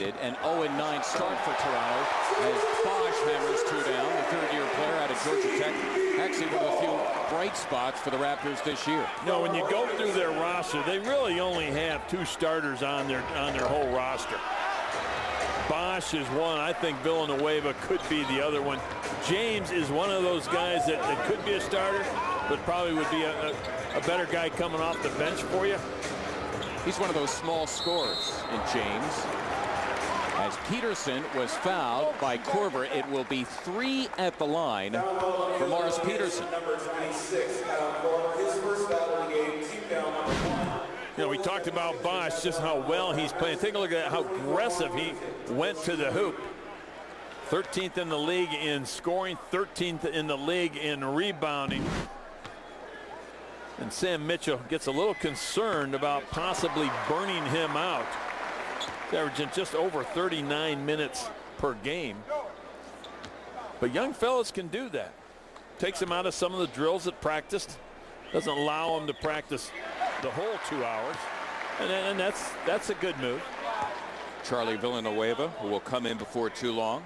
ended. An 0-9 start for Toronto as Bosch hammers 2 down. The third-year player out of Georgia Tech. Actually one of the few bright spots for the Raptors this year. No, when you go through their roster, they really only have 2 starters on their whole roster. Bosch is one. I think Villanueva could be the other one. James is one of those guys that could be a starter, but probably would be a better guy coming off the bench for you. He's one of those small scorers in James. As Peterson was fouled by Korver, it will be 3 at the line for Morris Peterson. Number 26, Korver, his first foul of the game, team foul number 1. You know, we talked about Bosch, just how well he's playing. Take a look at how aggressive he went to the hoop. 13th in the league in scoring, 13th in the league in rebounding. And Sam Mitchell gets a little concerned about possibly burning him out. He's averaging just over 39 minutes per game. But young fellas can do that. Takes him out of some of the drills at practice. Doesn't allow him to practice the whole 2 hours. And that's a good move. Charlie Villanueva, who will come in before too long.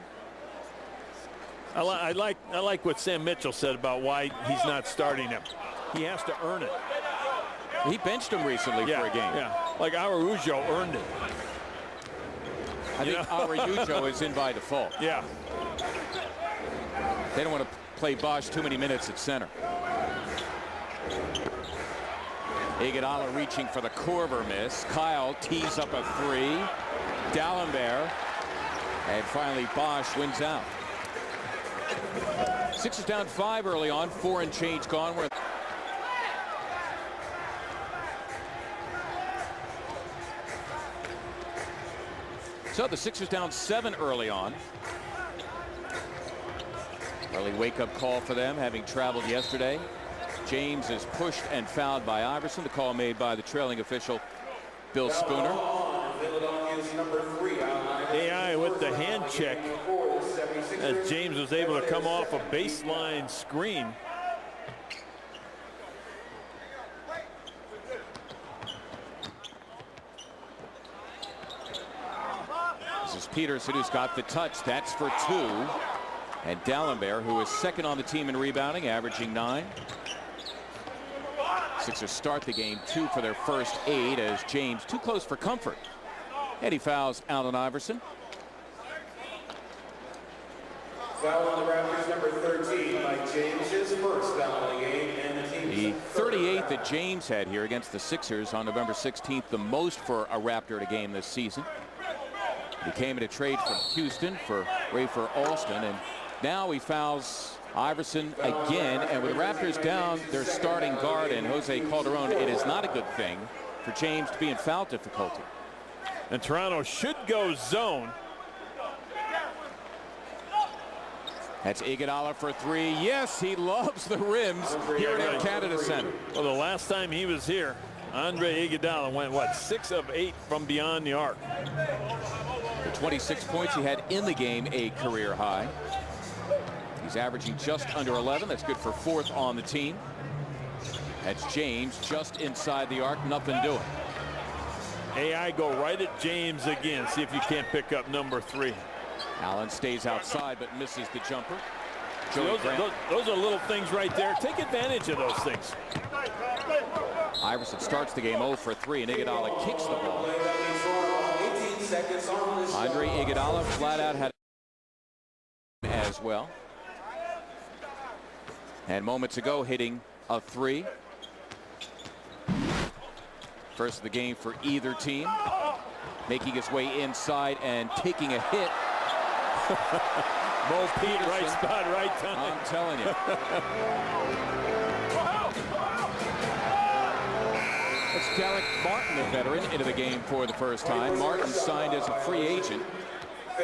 I like what Sam Mitchell said about why he's not starting him. He has to earn it. He benched him recently for a game. Yeah, like Araujo earned it. I think Araujo is in by default. Yeah. They don't want to play Bosch too many minutes at center. Iguodala reaching for the Korver miss. Kyle tees up a 3. D'Alembert. And finally Bosch wins out. Sixers down 5 early on. 4 and change gone. So the Sixers down 7 early on. Early wake-up call for them, having traveled yesterday. James is pushed and fouled by Iverson. The call made by the trailing official, Bill Spooner. AI with the hand check as James was able to come off a baseline screen. This is Peterson, who's got the touch. That's for 2. And D'Alembert, who is second on the team in rebounding, averaging 9. Sixers start the game 2 for their first 8 as James too close for comfort. And he fouls Allen Iverson. Foul on the Raptors, number 13 by James, his first foul of the game, and the team's The 38th that James had here against the Sixers on November 16th, the most for a Raptor at a game this season. He came in a trade from Houston for Rafer Alston, and now he fouls Iverson again. And with the Raptors down their starting guard and Jose Calderon, it is not a good thing for James to be in foul difficulty. And Toronto should go zone. That's Iguodala for 3. Yes, he loves the rims here at Canada Center. Well, the last time he was here, Andre Iguodala went, what, 6 of 8 from beyond the arc. The 26 points he had in the game, a career high. He's averaging just under 11. That's good for 4th on the team. That's James just inside the arc, nothing doing. AI go right at James again. See if you can't pick up number 3. Allen stays outside but misses the jumper. Those are little things right there. Take advantage of those things. Iverson starts the game 0 for 3, and Iguodala kicks the ball. Andre Iguodala flat out had as well. And moments ago hitting a 3. First of the game for either team. Making his way inside and taking a hit. Mo Pete, right spot, right time. I'm telling you. That's Derek Martin, the veteran, into the game for the first time. Martin signed as a free agent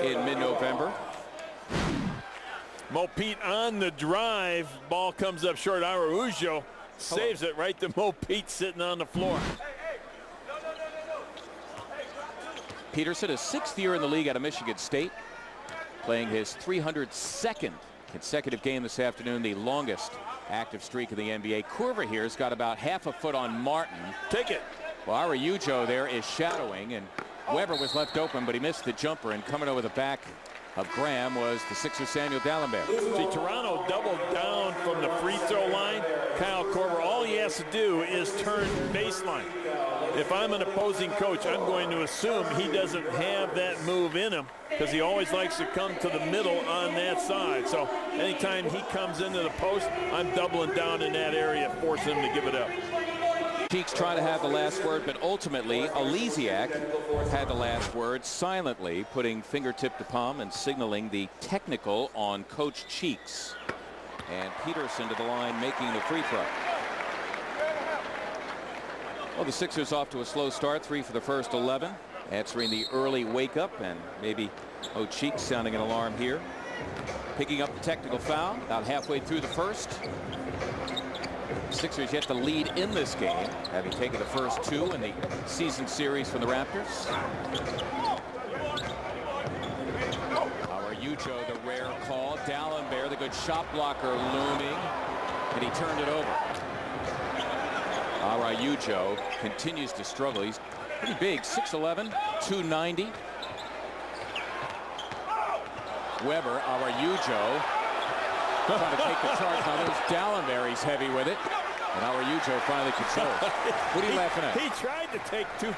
in mid-November. Mo Pete on the drive. Ball comes up short. Araujo saves it right to Mo Pete sitting on the floor. Peterson, a 6th year in the league out of Michigan State, playing his 302nd consecutive game this afternoon, the longest active streak in the NBA. Korver here has got about half a foot on Martin. Take it. Well, Araujo there is shadowing, and Weber was left open, but he missed the jumper, and coming over the back of Graham was the Sixers' Samuel Dallenberg. See, Toronto doubled down from the free throw line. Kyle Korver, all he has to do is turn baseline. If I'm an opposing coach, I'm going to assume he doesn't have that move in him because he always likes to come to the middle on that side. So anytime he comes into the post, I'm doubling down in that area, force him to give it up. Cheeks trying to have the last word, but ultimately Elysiak had the last word silently, putting fingertip to palm and signaling the technical on Coach Cheeks. And Peterson to the line making the free throw. Well, the Sixers off to a slow start, 3 for the first 11, answering the early wake up, and maybe Cheeks sounding an alarm here. Picking up the technical foul about halfway through the first. Sixers yet to lead in this game, having taken the first 2 in the season series from the Raptors. Araujo, the rare call. Dallenberg, the good shot blocker, looming, and he turned it over. Araujo continues to struggle. He's pretty big, 6'11", 290. Weber, Araujo trying to take the charge. Now there's Dallenberg, he's heavy with it. And Araujo finally controls. What are you laughing at? He tried to take two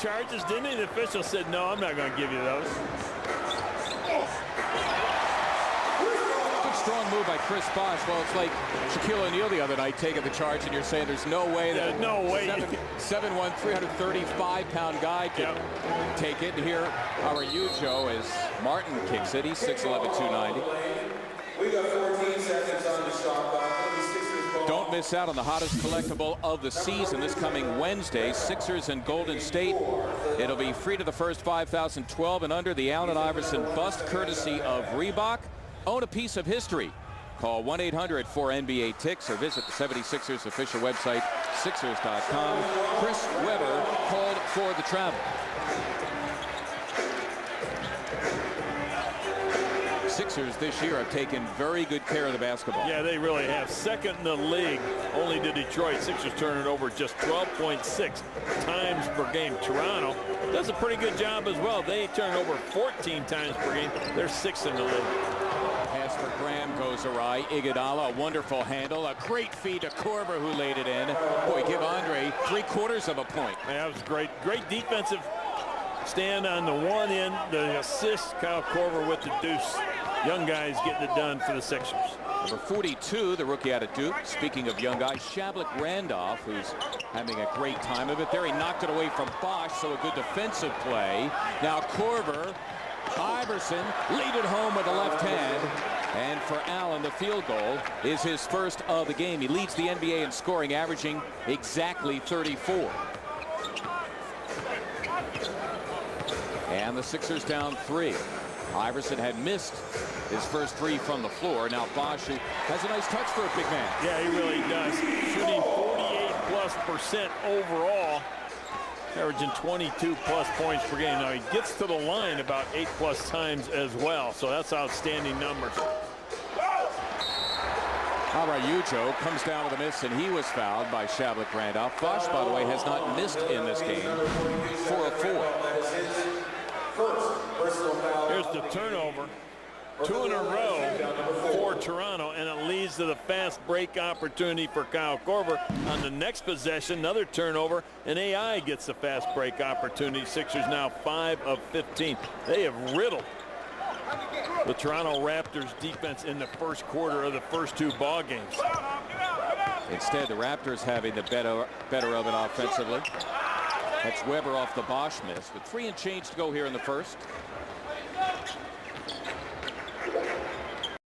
charges, didn't he? The official said, no, I'm not going to give you those. Good strong move by Chris Bosh. Well, it's like Shaquille O'Neal the other night taking the charge, and you're saying there's no way that no way. 7'1", 335-pound guy can take it. And here, Araujo, as Martin kicks it. He's 6'11", 290. We got 14 seconds on the shot clock. Don't miss out on the hottest collectible of the season this coming Wednesday, Sixers and Golden State. It'll be free to the first 5,000 12 and under. The Allen Iverson bust, courtesy of Reebok. Own a piece of history. Call 1-800-4NBA-TICKS or visit the 76ers official website, Sixers.com. Chris Webber called for the travel. Sixers this year have taken very good care of the basketball. Yeah, they really have. Second in the league, only to Detroit. Sixers turn it over just 12.6 times per game. Toronto does a pretty good job as well. They turn over 14 times per game. They're 6th in the league. Pass for Graham goes awry. Iguodala, a wonderful handle. A great feed to Korver, who laid it in. Boy, give Andre 3/4 of a point. Yeah, that was great. Great defensive stand on the one end. The assist, Kyle Korver with the deuce. Young guys getting it done for the Sixers. Number 42, the rookie out of Duke. Speaking of young guys, Shablik Randolph, who's having a great time of it there. He knocked it away from Bosh, so a good defensive play. Now Korver, Iverson, lead it home with the left hand. And for Allen, the field goal is his first of the game. He leads the NBA in scoring, averaging exactly 34. And the Sixers down 3. Iverson had missed his first 3 from the floor. Now Bosh, who has a nice touch for a big man. Yeah, he really does. Shooting 48+% overall, averaging 22+ points per game. Now he gets to the line about 8+ times as well, so that's outstanding numbers. Araujo comes down with a miss, and he was fouled by Shablik Randolph. Bosh, by the way, has not missed in this game. 4 of 4. Here's the turnover. 2 in a row for Toronto, and it leads to the fast break opportunity for Kyle Korver. On the next possession, another turnover, and AI gets the fast break opportunity. Sixers now 5 of 15. They have riddled the Toronto Raptors defense in the first quarter of the first 2 ball games. Instead, the Raptors having the better of it offensively. That's Weber off the Bosh miss, with 3 and change to go here in the first.